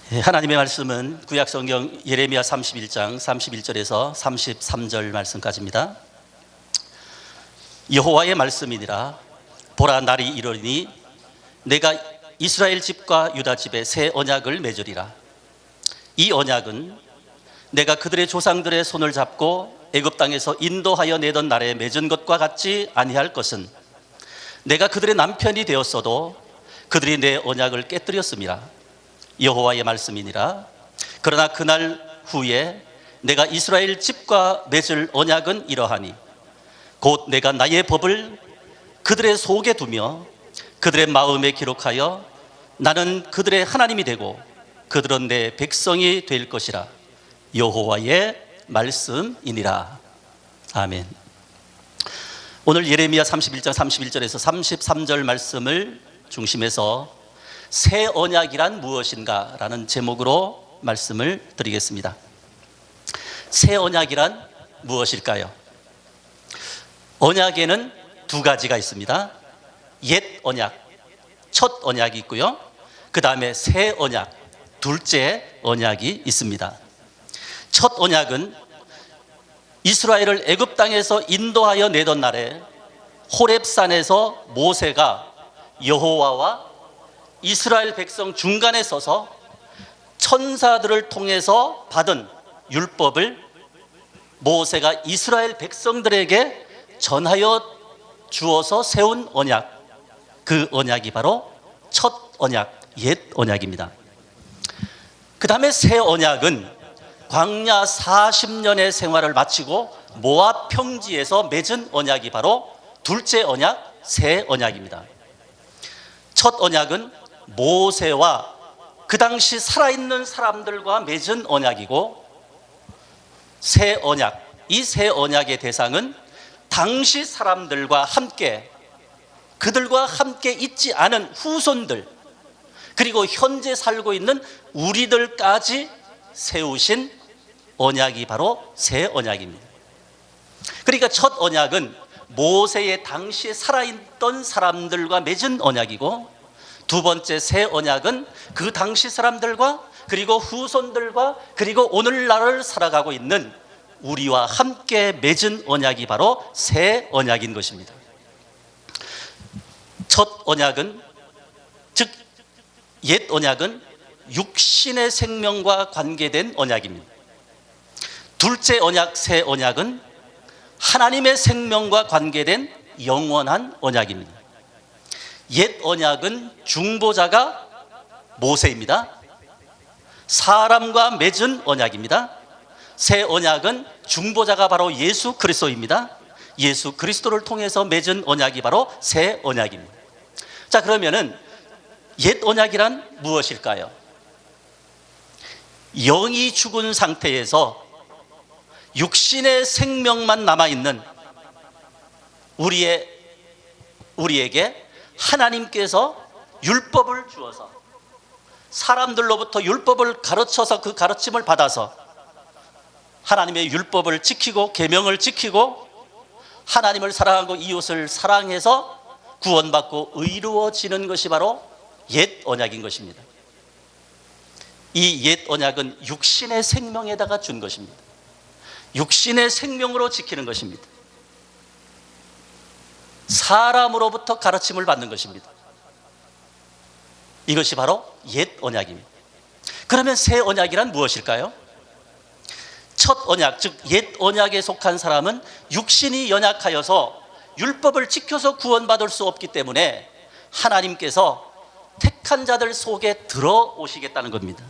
하나님의 말씀은 구약성경 예레미야 31장 31절에서 33절 말씀까지입니다. 여호와의 말씀이니라. 보라, 날이 이르리니 내가 이스라엘 집과 유다 집에 새 언약을 맺으리라. 이 언약은 내가 그들의 조상들의 손을 잡고 애굽 땅에서 인도하여 내던 날에 맺은 것과 같지 아니할 것은, 내가 그들의 남편이 되었어도 그들이 내 언약을 깨뜨렸음이라. 여호와의 말씀이니라. 그러나 그날 후에 내가 이스라엘 집과 맺을 언약은 이러하니, 곧 내가 나의 법을 그들의 속에 두며 그들의 마음에 기록하여 나는 그들의 하나님이 되고 그들은 내 백성이 될 것이라. 여호와의 말씀이니라. 아멘. 오늘 예레미야 31장 31절에서 33절 말씀을 중심해서 새 언약이란 무엇인가 라는 제목으로 말씀을 드리겠습니다. 새 언약이란 무엇일까요? 언약에는 두 가지가 있습니다. 옛 언약, 첫 언약이 있고요, 그 다음에 새 언약, 둘째 언약이 있습니다. 첫 언약은 이스라엘을 애굽 땅에서 인도하여 내던 날에 호렙산에서 모세가 여호와와 이스라엘 백성 중간에 서서 천사들을 통해서 받은 율법을 모세가 이스라엘 백성들에게 전하여 주어서 세운 언약, 그 언약이 바로 첫 언약, 옛 언약입니다. 그 다음에 새 언약은 광야 40년의 생활을 마치고 모압 평지에서 맺은 언약이 바로 둘째 언약, 새 언약입니다. 첫 언약은 모세와 그 당시 살아있는 사람들과 맺은 언약이고, 새 언약, 이 새 언약의 대상은 당시 사람들과 함께, 그들과 함께 있지 않은 후손들, 그리고 현재 살고 있는 우리들까지 세우신 언약이 바로 새 언약입니다. 그러니까 첫 언약은 모세의 당시에 살아있던 사람들과 맺은 언약이고, 두 번째 새 언약은 그 당시 사람들과 그리고 후손들과 그리고 오늘날을 살아가고 있는 우리와 함께 맺은 언약이 바로 새 언약인 것입니다. 첫 언약은, 즉 옛 언약은 육신의 생명과 관계된 언약입니다. 둘째 언약, 새 언약은 하나님의 생명과 관계된 영원한 언약입니다. 옛 언약은 중보자가 모세입니다. 사람과 맺은 언약입니다. 새 언약은 중보자가 바로 예수 그리스도입니다. 예수 그리스도를 통해서 맺은 언약이 바로 새 언약입니다. 자, 그러면은 옛 언약이란 무엇일까요? 영이 죽은 상태에서 육신의 생명만 남아있는 우리에게 하나님께서 율법을 주어서, 사람들로부터 율법을 가르쳐서 그 가르침을 받아서 하나님의 율법을 지키고 계명을 지키고 하나님을 사랑하고 이웃을 사랑해서 구원받고 의로워지는 것이 바로 옛 언약인 것입니다. 이 옛 언약은 육신의 생명에다가 준 것입니다. 육신의 생명으로 지키는 것입니다. 사람으로부터 가르침을 받는 것입니다. 이것이 바로 옛 언약입니다. 그러면 새 언약이란 무엇일까요? 첫 언약, 즉 옛 언약에 속한 사람은 육신이 연약하여서 율법을 지켜서 구원받을 수 없기 때문에 하나님께서 택한 자들 속에 들어오시겠다는 겁니다.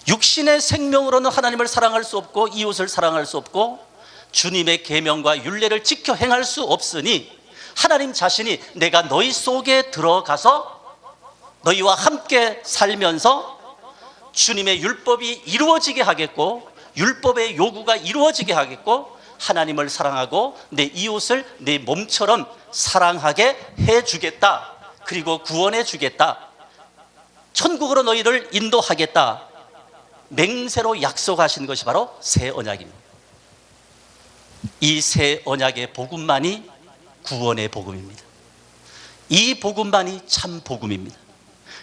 육신의 생명으로는 하나님을 사랑할 수 없고 이웃을 사랑할 수 없고 주님의 계명과 율례를 지켜 행할 수 없으니 하나님 자신이 내가 너희 속에 들어가서 너희와 함께 살면서 주님의 율법이 이루어지게 하겠고 율법의 요구가 이루어지게 하겠고 하나님을 사랑하고 내 이웃을 내 몸처럼 사랑하게 해주겠다, 그리고 구원해 주겠다, 천국으로 너희를 인도하겠다 맹세로 약속하신 것이 바로 새 언약입니다. 이 새 언약의 복음만이 구원의 복음입니다. 이 복음만이 참 복음입니다.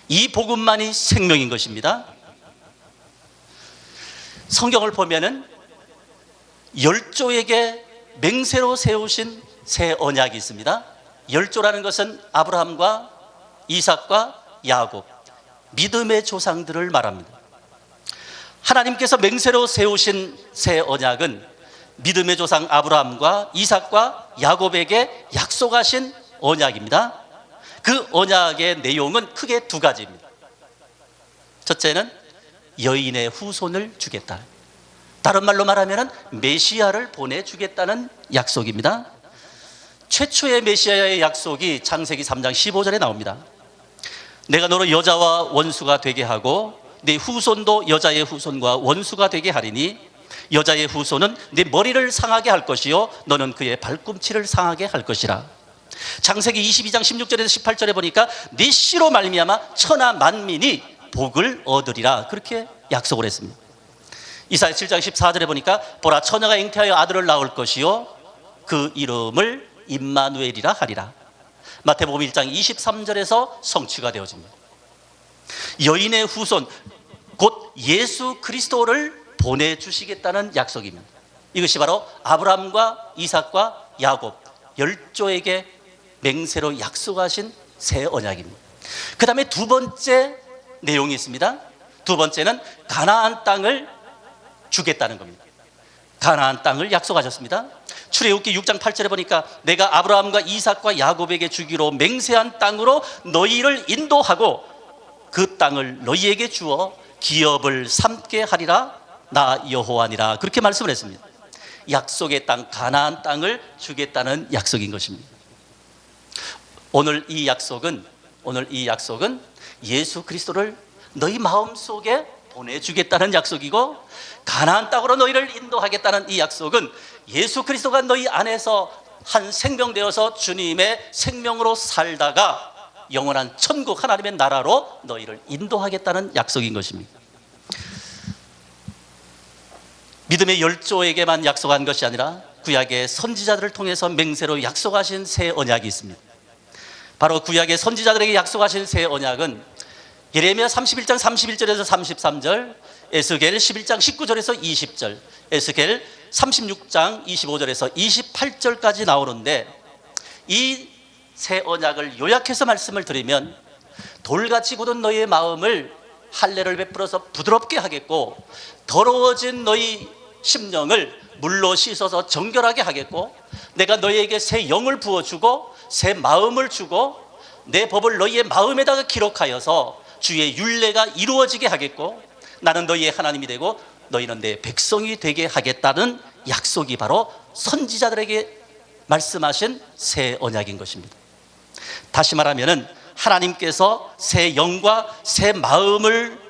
이 복음만이 생명인 것입니다. 성경을 보면은 열조에게 맹세로 세우신 새 언약이 있습니다. 열조라는 것은 아브라함과 이삭과 야곱, 믿음의 조상들을 말합니다. 하나님께서 맹세로 세우신 새 언약은 믿음의 조상 아브라함과 이삭과 야곱에게 약속하신 언약입니다. 그 언약의 내용은 크게 두 가지입니다. 첫째는 여인의 후손을 주겠다. 다른 말로 말하면 메시아를 보내주겠다는 약속입니다. 최초의 메시아의 약속이 창세기 3장 15절에 나옵니다. 내가 너로 여자와 원수가 되게 하고 네 후손도 여자의 후손과 원수가 되게 하리니 여자의 후손은 네 머리를 상하게 할 것이요 너는 그의 발꿈치를 상하게 할 것이라. 창세기 22장 16절에서 18절에 보니까 네 씨로 말미암아 천하 만민이 복을 얻으리라, 그렇게 약속을 했습니다. 이사야 7장 14절에 보니까 보라 처녀가 잉태하여 아들을 낳을 것이요 그 이름을 임마누엘이라 하리라. 마태복음 1장 23절에서 성취가 되어집니다. 여인의 후손 곧 예수 그리스도를 보내주시겠다는 약속입니다. 이것이 바로 아브라함과 이삭과 야곱 열조에게 맹세로 약속하신 새 언약입니다. 그 다음에 두 번째 내용이 있습니다. 두 번째는 가나안 땅을 주겠다는 겁니다. 가나안 땅을 약속하셨습니다. 출애굽기 6장 8절에 보니까 내가 아브라함과 이삭과 야곱에게 주기로 맹세한 땅으로 너희를 인도하고 그 땅을 너희에게 주어 기업을 삼게 하리라 나 여호와니라, 그렇게 말씀을 했습니다. 약속의 땅 가나안 땅을 주겠다는 약속인 것입니다. 오늘 이 약속은 예수 그리스도를 너희 마음속에 보내주겠다는 약속이고, 가나안 땅으로 너희를 인도하겠다는 이 약속은 예수 그리스도가 너희 안에서 한 생명 되어서 주님의 생명으로 살다가 영원한 천국 하나님의 나라로 너희를 인도하겠다는 약속인 것입니다. 믿음의 열조에게만 약속한 것이 아니라 구약의 선지자들을 통해서 맹세로 약속하신 새 언약이 있습니다. 바로 구약의 선지자들에게 약속하신 새 언약은 예레미야 31장 31절에서 33절, 에스겔 11장 19절에서 20절, 에스겔 36장 25절에서 28절까지 나오는데, 이 새 언약을 요약해서 말씀을 드리면 돌같이 굳은 너희의 마음을 할례를 베풀어서 부드럽게 하겠고, 더러워진 너희 심령을 물로 씻어서 정결하게 하겠고, 내가 너희에게 새 영을 부어주고 새 마음을 주고 내 법을 너희의 마음에다가 기록하여서 주의 율례가 이루어지게 하겠고, 나는 너희의 하나님이 되고 너희는 내 백성이 되게 하겠다는 약속이 바로 선지자들에게 말씀하신 새 언약인 것입니다. 다시 말하면 하나님께서 새 영과 새 마음을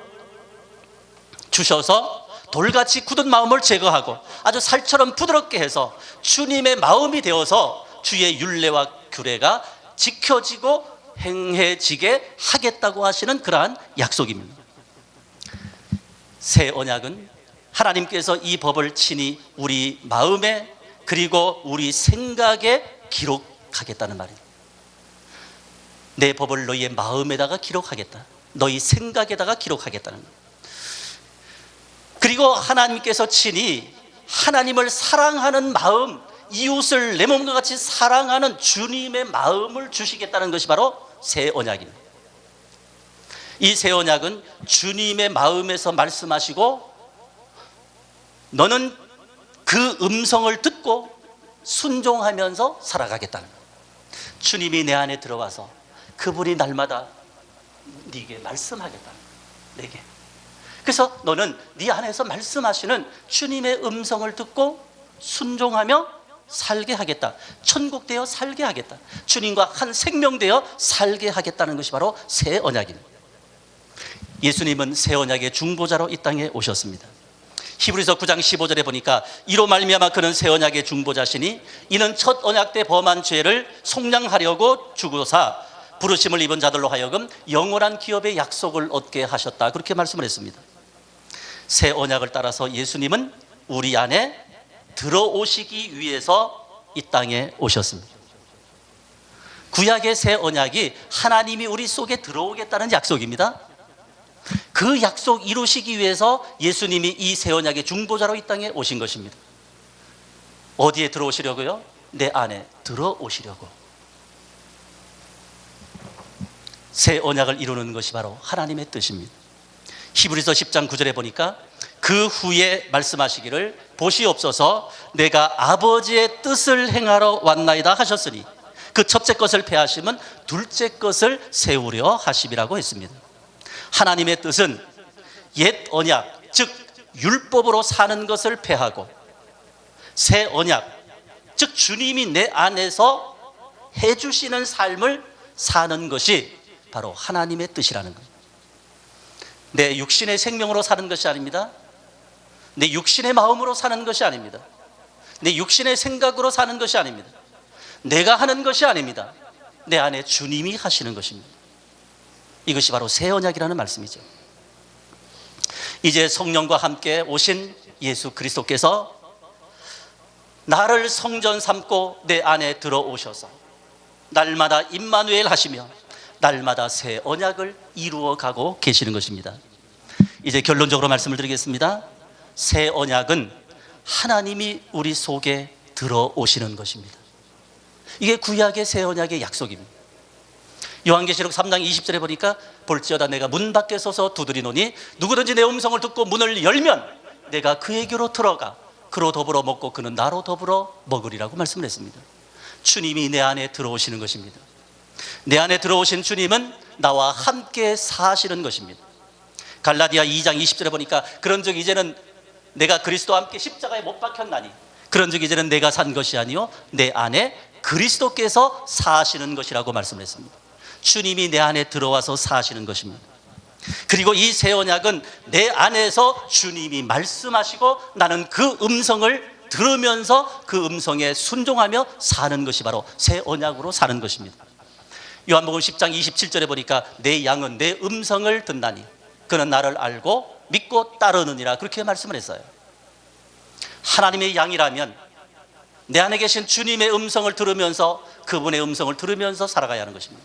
주셔서 돌같이 굳은 마음을 제거하고 아주 살처럼 부드럽게 해서 주님의 마음이 되어서 주의 율례와 규례가 지켜지고 행해지게 하겠다고 하시는 그러한 약속입니다. 새 언약은 하나님께서 이 법을 친히 우리 마음에 그리고 우리 생각에 기록하겠다는 말입니다. 내 법을 너희의 마음에다가 기록하겠다, 너희 생각에다가 기록하겠다는 것. 그리고 하나님께서 친히 하나님을 사랑하는 마음, 이웃을 내 몸과 같이 사랑하는 주님의 마음을 주시겠다는 것이 바로 새 언약입니다. 이 새 언약은 주님의 마음에서 말씀하시고 너는 그 음성을 듣고 순종하면서 살아가겠다는 거예요. 주님이 내 안에 들어와서 그분이 날마다 네게 말씀하겠다, 내게. 그래서 너는 네 안에서 말씀하시는 주님의 음성을 듣고 순종하며 살게 하겠다, 천국 되어 살게 하겠다, 주님과 한 생명 되어 살게 하겠다는 것이 바로 새 언약입니다. 예수님은 새 언약의 중보자로 이 땅에 오셨습니다. 히브리서 9장 15절에 보니까 이로 말미암아 그는 새 언약의 중보자시니 이는 첫 언약 때 범한 죄를 속량하려고 죽으사 부르심을 입은 자들로 하여금 영원한 기업의 약속을 얻게 하셨다, 그렇게 말씀을 했습니다. 새 언약을 따라서 예수님은 우리 안에 들어오시기 위해서 이 땅에 오셨습니다. 구약의 새 언약이 하나님이 우리 속에 들어오겠다는 약속입니다. 그 약속 이루시기 위해서 예수님이 이 새 언약의 중보자로 이 땅에 오신 것입니다. 어디에 들어오시려고요? 내 안에 들어오시려고. 새 언약을 이루는 것이 바로 하나님의 뜻입니다. 히브리서 10장 9절에 보니까 그 후에 말씀하시기를 보시옵소서 내가 아버지의 뜻을 행하러 왔나이다 하셨으니 그 첫째 것을 폐하시면 둘째 것을 세우려 하심이라고 했습니다. 하나님의 뜻은 옛 언약, 즉 율법으로 사는 것을 폐하고 새 언약, 즉 주님이 내 안에서 해주시는 삶을 사는 것이 바로 하나님의 뜻이라는 겁니다. 내 육신의 생명으로 사는 것이 아닙니다. 내 육신의 마음으로 사는 것이 아닙니다. 내 육신의 생각으로 사는 것이 아닙니다. 내가 하는 것이 아닙니다. 내 안에 주님이 하시는 것입니다. 이것이 바로 새 언약이라는 말씀이죠. 이제 성령과 함께 오신 예수 그리스도께서 나를 성전 삼고 내 안에 들어오셔서 날마다 임마누엘 하시며 날마다 새 언약을 이루어가고 계시는 것입니다. 이제 결론적으로 말씀을 드리겠습니다. 새 언약은 하나님이 우리 속에 들어오시는 것입니다. 이게 구약의 새 언약의 약속입니다. 요한계시록 3장 20절에 보니까 볼지어다 내가 문 밖에 서서 두드리노니 누구든지 내 음성을 듣고 문을 열면 내가 그에게로 들어가 그로 더불어 먹고 그는 나로 더불어 먹으리라고 말씀을 했습니다. 주님이 내 안에 들어오시는 것입니다. 내 안에 들어오신 주님은 나와 함께 사시는 것입니다. 갈라디아 2장 20절에 보니까 그런즉 이제는 내가 그리스도와 함께 십자가에 못 박혔나니 그런즉 이제는 내가 산 것이 아니요 내 안에 그리스도께서 사시는 것이라고 말씀을 했습니다. 주님이 내 안에 들어와서 사시는 것입니다. 그리고 이 새 언약은 내 안에서 주님이 말씀하시고 나는 그 음성을 들으면서 그 음성에 순종하며 사는 것이 바로 새 언약으로 사는 것입니다. 요한복음 10장 27절에 보니까 내 양은 내 음성을 듣나니 그는 나를 알고 믿고 따르느니라 그렇게 말씀을 했어요. 하나님의 양이라면 내 안에 계신 주님의 음성을 들으면서 그분의 음성을 들으면서 살아가야 하는 것입니다.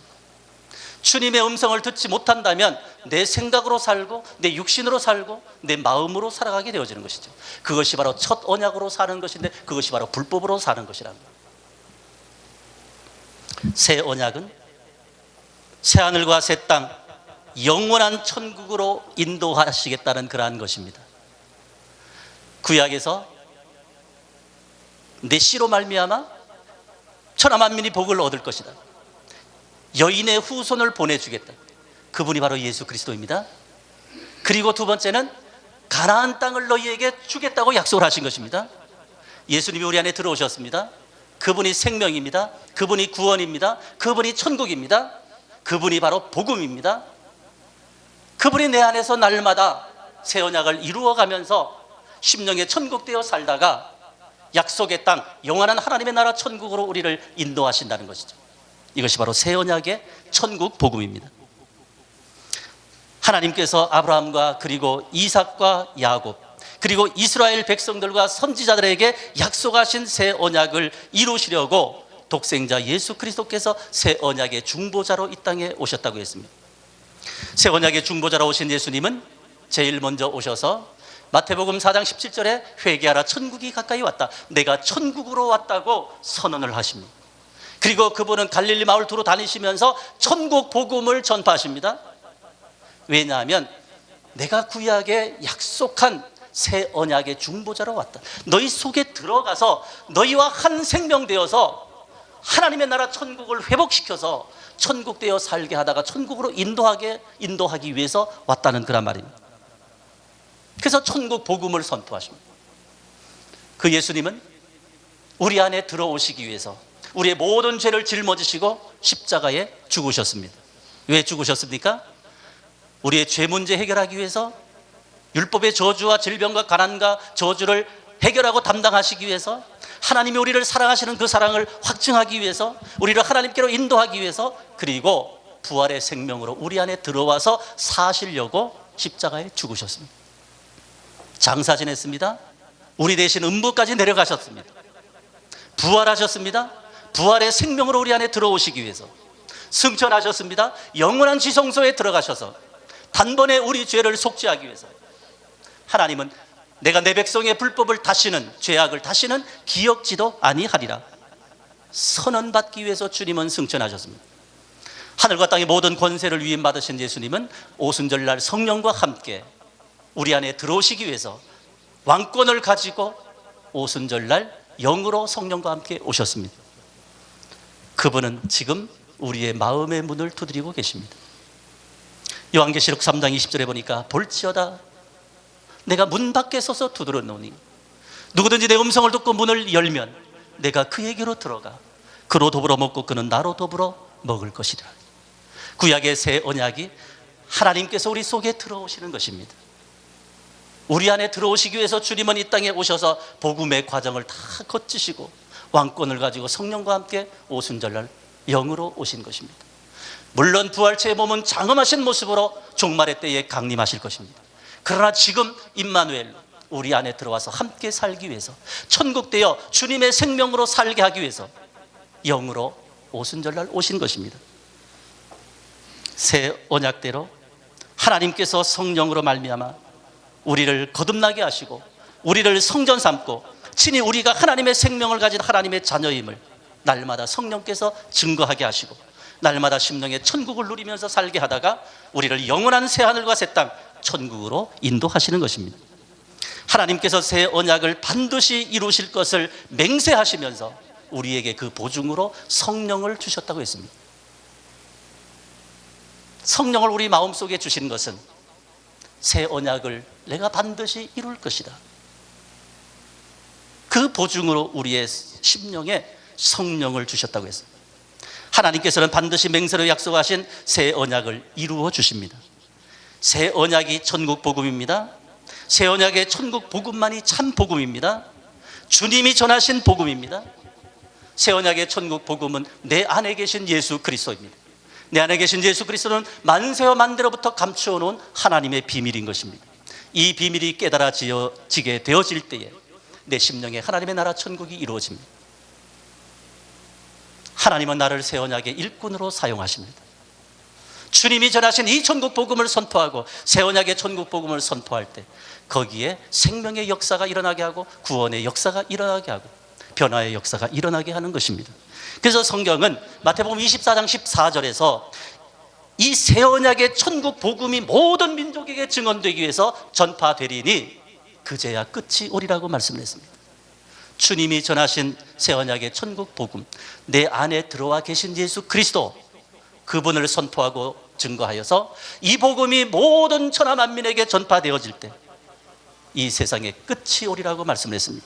주님의 음성을 듣지 못한다면 내 생각으로 살고 내 육신으로 살고 내 마음으로 살아가게 되어지는 것이죠. 그것이 바로 첫 언약으로 사는 것인데 그것이 바로 불법으로 사는 것이라는 거예요. 새 언약은 새 하늘과 새 땅 영원한 천국으로 인도하시겠다는 그러한 것입니다. 구약에서 내 씨로 말미암아 천하 만민이 복을 얻을 것이다. 여인의 후손을 보내주겠다. 그분이 바로 예수 그리스도입니다. 그리고 두 번째는 가나안 땅을 너희에게 주겠다고 약속을 하신 것입니다. 예수님이 우리 안에 들어오셨습니다. 그분이 생명입니다. 그분이 구원입니다. 그분이 천국입니다. 그분이 바로 복음입니다. 그분이 내 안에서 날마다 새 언약을 이루어가면서 심령의 천국 되어 살다가 약속의 땅 영원한 하나님의 나라 천국으로 우리를 인도하신다는 것이죠. 이것이 바로 새 언약의 천국 복음입니다. 하나님께서 아브라함과 그리고 이삭과 야곱 그리고 이스라엘 백성들과 선지자들에게 약속하신 새 언약을 이루시려고 독생자 예수 그리스도께서 새 언약의 중보자로 이 땅에 오셨다고 했습니다. 새 언약의 중보자로 오신 예수님은 제일 먼저 오셔서 마태복음 4장 17절에 회개하라 천국이 가까이 왔다. 내가 천국으로 왔다고 선언을 하십니다. 그리고 그분은 갈릴리 마을 두루 다니시면서 천국 복음을 전파하십니다. 왜냐하면 내가 구약에 약속한 새 언약의 중보자로 왔다. 너희 속에 들어가서 너희와 한 생명 되어서 하나님의 나라 천국을 회복시켜서 천국 되어 살게 하다가 천국으로 인도하기 위해서 왔다는 그런 말입니다. 그래서 천국 복음을 선포하십니다. 그 예수님은 우리 안에 들어오시기 위해서 우리의 모든 죄를 짊어지시고 십자가에 죽으셨습니다. 왜 죽으셨습니까? 우리의 죄 문제 해결하기 위해서, 율법의 저주와 질병과 가난과 저주를 해결하고 담당하시기 위해서, 하나님이 우리를 사랑하시는 그 사랑을 확증하기 위해서, 우리를 하나님께로 인도하기 위해서, 그리고 부활의 생명으로 우리 안에 들어와서 사시려고 십자가에 죽으셨습니다. 장사 지냈습니다. 우리 대신 음부까지 내려가셨습니다. 부활하셨습니다. 부활의 생명으로 우리 안에 들어오시기 위해서 승천하셨습니다. 영원한 지성소에 들어가셔서 단번에 우리 죄를 속죄하기 위해서 하나님은 내가 내 백성의 불법을 다시는, 죄악을 다시는 기억지도 아니하리라 선언받기 위해서 주님은 승천하셨습니다. 하늘과 땅의 모든 권세를 위임받으신 예수님은 오순절날 성령과 함께 우리 안에 들어오시기 위해서 왕권을 가지고 오순절날 영으로 성령과 함께 오셨습니다. 그분은 지금 우리의 마음의 문을 두드리고 계십니다. 요한계시록 3장 20절에 보니까 볼지어다 내가 문 밖에 서서 두드렸노니 누구든지 내 음성을 듣고 문을 열면 내가 그에게로 들어가 그로 더불어 먹고 그는 나로 더불어 먹을 것이라. 구약의 새 언약이 하나님께서 우리 속에 들어오시는 것입니다. 우리 안에 들어오시기 위해서 주님은 이 땅에 오셔서 복음의 과정을 다 거치시고 왕권을 가지고 성령과 함께 오순절날 영으로 오신 것입니다. 물론 부활체의 몸은 장엄하신 모습으로 종말의 때에 강림하실 것입니다. 그러나 지금 임마누엘 우리 안에 들어와서 함께 살기 위해서 천국되어 주님의 생명으로 살게 하기 위해서 영으로 오순절날 오신 것입니다. 새 언약대로 하나님께서 성령으로 말미암아 우리를 거듭나게 하시고 우리를 성전 삼고 친히 우리가 하나님의 생명을 가진 하나님의 자녀임을 날마다 성령께서 증거하게 하시고 날마다 심령의 천국을 누리면서 살게 하다가 우리를 영원한 새하늘과 새 땅 천국으로 인도하시는 것입니다. 하나님께서 새 언약을 반드시 이루실 것을 맹세하시면서 우리에게 그 보증으로 성령을 주셨다고 했습니다. 성령을 우리 마음속에 주신 것은 새 언약을 내가 반드시 이룰 것이다. 그 보증으로 우리의 심령에 성령을 주셨다고 했습니다. 하나님께서는 반드시 맹세로 약속하신 새 언약을 이루어 주십니다. 새 언약이 천국 복음입니다. 새 언약의 천국 복음만이 참 복음입니다. 주님이 전하신 복음입니다. 새 언약의 천국 복음은 내 안에 계신 예수 그리스도입니다. 내 안에 계신 예수 그리스도는 만세와 만대로부터 감추어 놓은 하나님의 비밀인 것입니다. 이 비밀이 깨달아지게 되어질 때에 내 심령에 하나님의 나라 천국이 이루어집니다. 하나님은 나를 새 언약의 일꾼으로 사용하십니다. 주님이 전하신 이 천국 복음을 선포하고 새 언약의 천국 복음을 선포할 때 거기에 생명의 역사가 일어나게 하고 구원의 역사가 일어나게 하고 변화의 역사가 일어나게 하는 것입니다. 그래서 성경은 마태복음 24장 14절에서 이 새 언약의 천국 복음이 모든 민족에게 증언되기 위해서 전파되리니 그제야 끝이 오리라고 말씀을 했습니다. 주님이 전하신 새 언약의 천국 복음, 내 안에 들어와 계신 예수 그리스도 그분을 선포하고 증거하여서 이 복음이 모든 천하 만민에게 전파되어질 때 이 세상의 끝이 오리라고 말씀을 했습니다.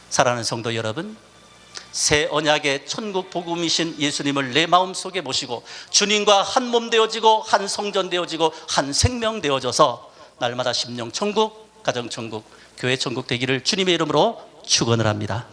사랑하는 성도 여러분, 새 언약의 천국 복음이신 예수님을 내 마음속에 모시고 주님과 한 몸 되어지고 한 성전 되어지고 한 생명 되어져서 날마다 심령 천국, 가정 천국, 교회 천국 되기를 주님의 이름으로 축원을 합니다.